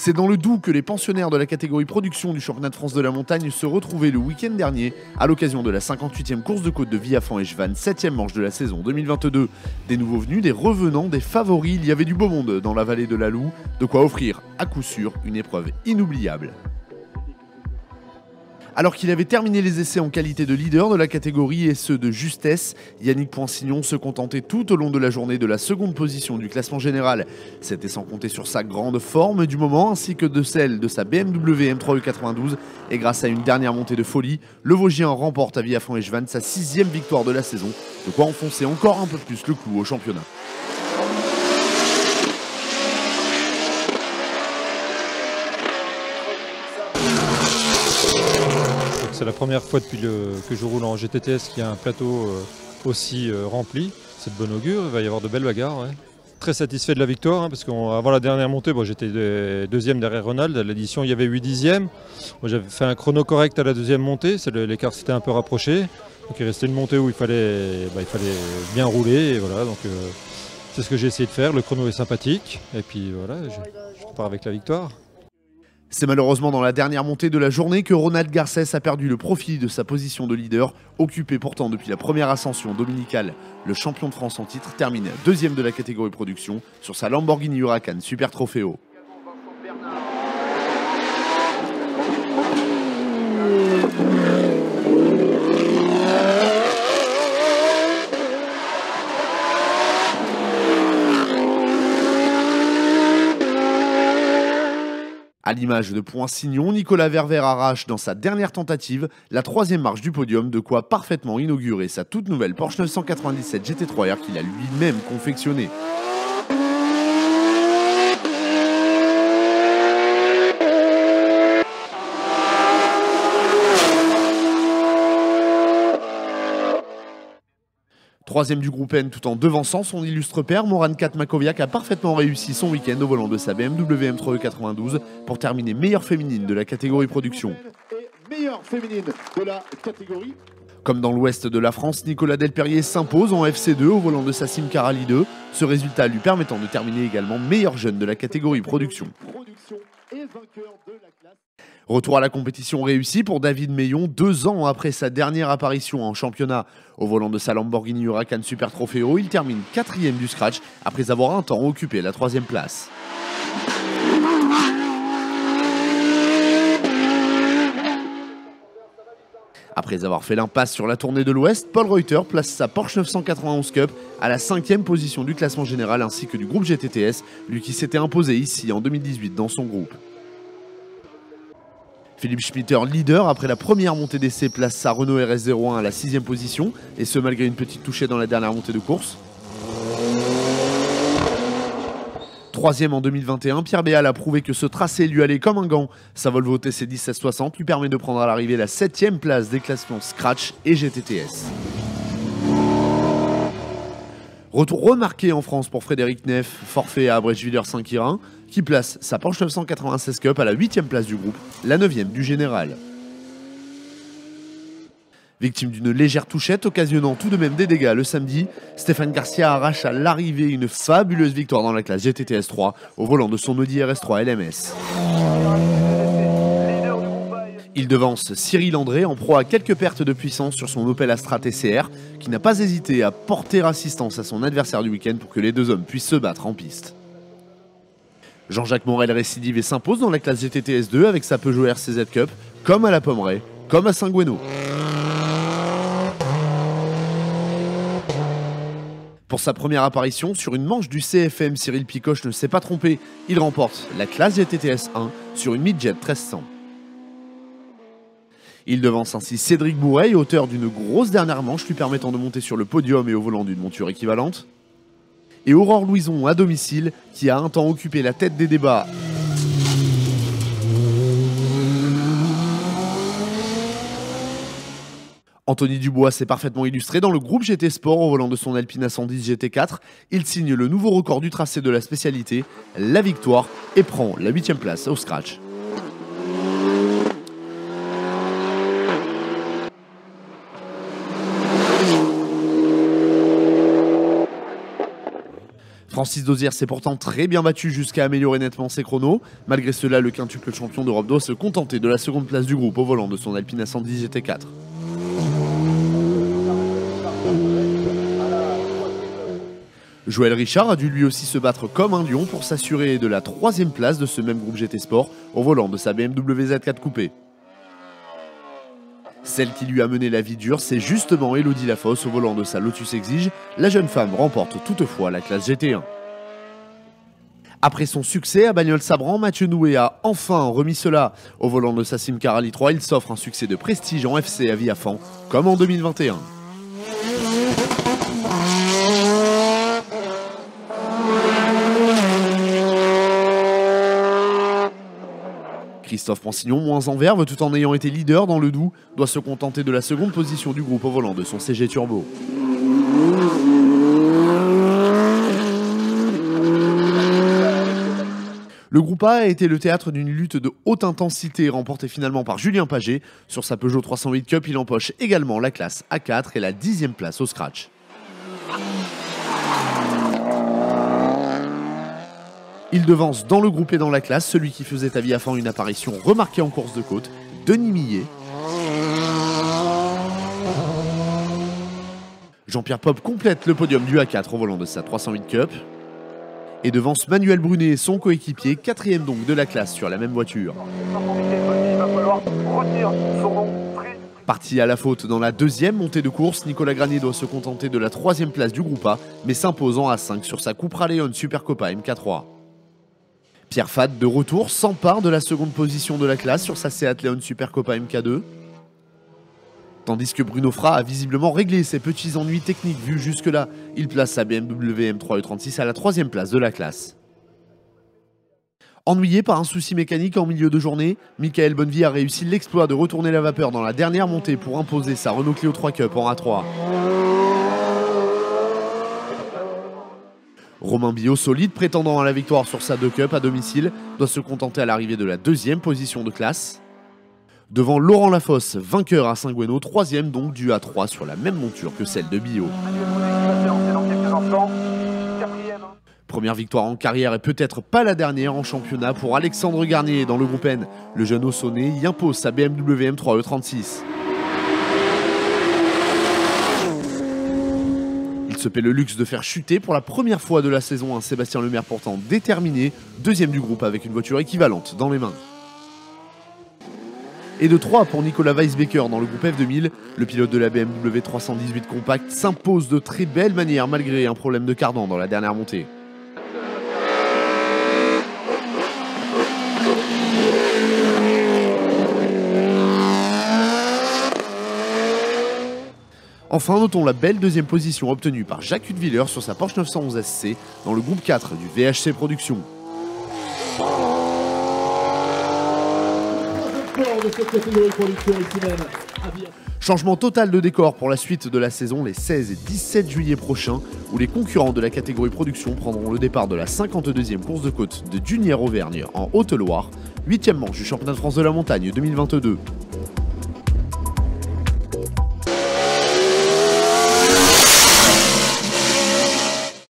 C'est dans le Doubs que les pensionnaires de la catégorie production du championnat de France de la montagne se retrouvaient le week-end dernier à l'occasion de la 58e course de côte de Villaffan-et-Chevannes, 7e manche de la saison 2022. Des nouveaux venus, des revenants, des favoris, il y avait du beau monde dans la vallée de la Loue, de quoi offrir à coup sûr une épreuve inoubliable. Alors qu'il avait terminé les essais en qualité de leader de la catégorie et ceux de justesse, Yannick Poinsignon se contentait tout au long de la journée de la seconde position du classement général. C'était sans compter sur sa grande forme du moment ainsi que de celle de sa BMW M3 E92 et grâce à une dernière montée de folie, le Vosgien remporte à Villaffan-et-Chevannes sa 6e victoire de la saison, de quoi enfoncer encore un peu plus le clou au championnat. C'est la première fois depuis que je roule en GTTS qu'il y a un plateau aussi rempli. C'est de bon augure, il va y avoir de belles bagarres. Ouais. Très satisfait de la victoire, parce qu'avant la dernière montée, j'étais deuxième derrière Ronald. À l'édition, il y avait 8 dixièmes. J'avais fait un chrono correct à la deuxième montée, l'écart s'était un peu rapproché. Donc il restait une montée où il fallait bien rouler. Et voilà, donc, c'est ce que j'ai essayé de faire. Le chrono est sympathique. Et puis voilà, je repars avec la victoire. C'est malheureusement dans la dernière montée de la journée que Ronald Garcès a perdu le profit de sa position de leader, occupé pourtant depuis la première ascension dominicale. Le champion de France en titre termine deuxième de la catégorie production sur sa Lamborghini Huracan Super Trofeo. À l'image de Poinsignon, Nicolas Verver arrache dans sa dernière tentative la 3e marche du podium, de quoi parfaitement inaugurer sa toute nouvelle Porsche 997 GT3R qu'il a lui-même confectionnée. Troisième du groupe N tout en devançant son illustre père, Moran Makoviak a parfaitement réussi son week-end au volant de sa BMW M3 E92 pour terminer meilleure féminine de la catégorie production. Meilleure féminine de la catégorie. Comme dans l'ouest de la France, Nicolas Delperrier s'impose en FC2 au volant de sa Simca Rally 2, ce résultat lui permettant de terminer également meilleur jeune de la catégorie production. Retour à la compétition réussi pour David Meillon, 2 ans après sa dernière apparition en championnat. Au volant de sa Lamborghini Huracan Super Trofeo, il termine 4e du scratch après avoir un temps occupé la 3e place. Après avoir fait l'impasse sur la tournée de l'Ouest, Paul Reuter place sa Porsche 991 Cup à la 5e position du classement général ainsi que du groupe GTTS, lui qui s'était imposé ici en 2018 dans son groupe. Philippe Schmitter, leader, après la première montée d'essai, place sa Renault RS01 à la 6e position, et ce malgré une petite touchée dans la dernière montée de course. 3e en 2021, Pierre Béal a prouvé que ce tracé lui allait comme un gant. Sa Volvo TC 1760 lui permet de prendre à l'arrivée la 7e place des classements Scratch et GTTS. Retour remarqué en France pour Frédéric Neff, forfait à Abrèche-Villers-Saint-Quirin, qui place sa Porsche 996 Cup à la 8e place du groupe, la 9e du général. Victime d'une légère touchette occasionnant tout de même des dégâts le samedi, Stéphane Garcia arrache à l'arrivée une fabuleuse victoire dans la classe GTTS 3 au volant de son Audi RS3 LMS. Il devance Cyril André en proie à quelques pertes de puissance sur son Opel Astra TCR, qui n'a pas hésité à porter assistance à son adversaire du week-end pour que les deux hommes puissent se battre en piste. Jean-Jacques Morel récidive et s'impose dans la classe GTTS 2 avec sa Peugeot RCZ Cup, comme à la Pommeraye, comme à Saint-Gouéno. Pour sa première apparition sur une manche du CFM, Cyril Picoche ne s'est pas trompé. Il remporte la classe GTTS 1 sur une Midjet 1300. Il devance ainsi Cédric Bourreil, auteur d'une grosse dernière manche lui permettant de monter sur le podium et au volant d'une monture équivalente. Et Aurore Louison à domicile, qui a un temps occupé la tête des débats. Anthony Dubois s'est parfaitement illustré dans le groupe GT Sport au volant de son Alpine A110 GT4. Il signe le nouveau record du tracé de la spécialité, la victoire, et prend la 8e place au scratch. Francis Dozier s'est pourtant très bien battu jusqu'à améliorer nettement ses chronos. Malgré cela, le quintuple champion d'Europe doit se contenter de la seconde place du groupe au volant de son Alpine A110 GT4. Joël Richard a dû lui aussi se battre comme un lion pour s'assurer de la troisième place de ce même groupe GT Sport au volant de sa BMW Z4 coupé. Celle qui lui a mené la vie dure, c'est justement Elodie Lafosse au volant de sa Lotus Exige. La jeune femme remporte toutefois la classe GT1. Après son succès à Bagnols-Sabran, Mathieu Noué a enfin remis cela. Au volant de sa Simca Rally 3, il s'offre un succès de prestige en FC à Viafan, comme en 2021. Christophe Pensignon, moins en verve tout en ayant été leader dans le Doubs, doit se contenter de la seconde position du groupe au volant de son CG Turbo. Le groupe A a été le théâtre d'une lutte de haute intensité remportée finalement par Julien Paget. Sur sa Peugeot 308 Cup, il empoche également la classe A4 et la 10e place au scratch. Il devance dans le groupe et dans la classe celui qui faisait à Viafan une apparition remarquée en course de côte, Denis Millet. Jean-Pierre Pop complète le podium du A4 au volant de sa 308 Cup. Et devance Manuel Brunet, son coéquipier, 4e donc de la classe sur la même voiture. Parti à la faute dans la deuxième montée de course, Nicolas Granier doit se contenter de la 3e place du groupe A, mais s'impose en A5 sur sa Cupra Leon Supercopa MK3. Pierre Fad, de retour, s'empare de la seconde position de la classe sur sa Seat Leon Supercopa MK2. Tandis que Bruno Fra a visiblement réglé ses petits ennuis techniques vus jusque-là. Il place sa BMW M3 E36 à la 3e place de la classe. Ennuyé par un souci mécanique en milieu de journée, Michael Bonnevie a réussi l'exploit de retourner la vapeur dans la dernière montée pour imposer sa Renault Clio 3 Cup en A3. Romain Billot, solide prétendant à la victoire sur sa 2 Cup à domicile, doit se contenter à l'arrivée de la 2e position de classe. Devant Laurent Lafosse, vainqueur à Saint-Gouéno, 3e donc du A3 sur la même monture que celle de Billot. Première victoire en carrière et peut-être pas la dernière en championnat pour Alexandre Garnier dans le groupe N. Le jeune Ossonais y impose sa BMW M3 E36. Il se paie le luxe de faire chuter pour la première fois de la saison un Sébastien Lemaire pourtant déterminé, 2e du groupe avec une voiture équivalente dans les mains. Et de 3 pour Nicolas Weisbecker dans le groupe F2000, le pilote de la BMW 318 Compact s'impose de très belle manière malgré un problème de cardan dans la dernière montée. Enfin, notons la belle 2e position obtenue par Jacques Hudwiller sur sa Porsche 911 SC dans le groupe 4 du VHC Production. Changement total de décor pour la suite de la saison les 16 et 17 juillet prochains, où les concurrents de la catégorie production prendront le départ de la 52e course de côte de Dunière-Auvergne en Haute-Loire, 8e manche du championnat de France de la montagne 2022.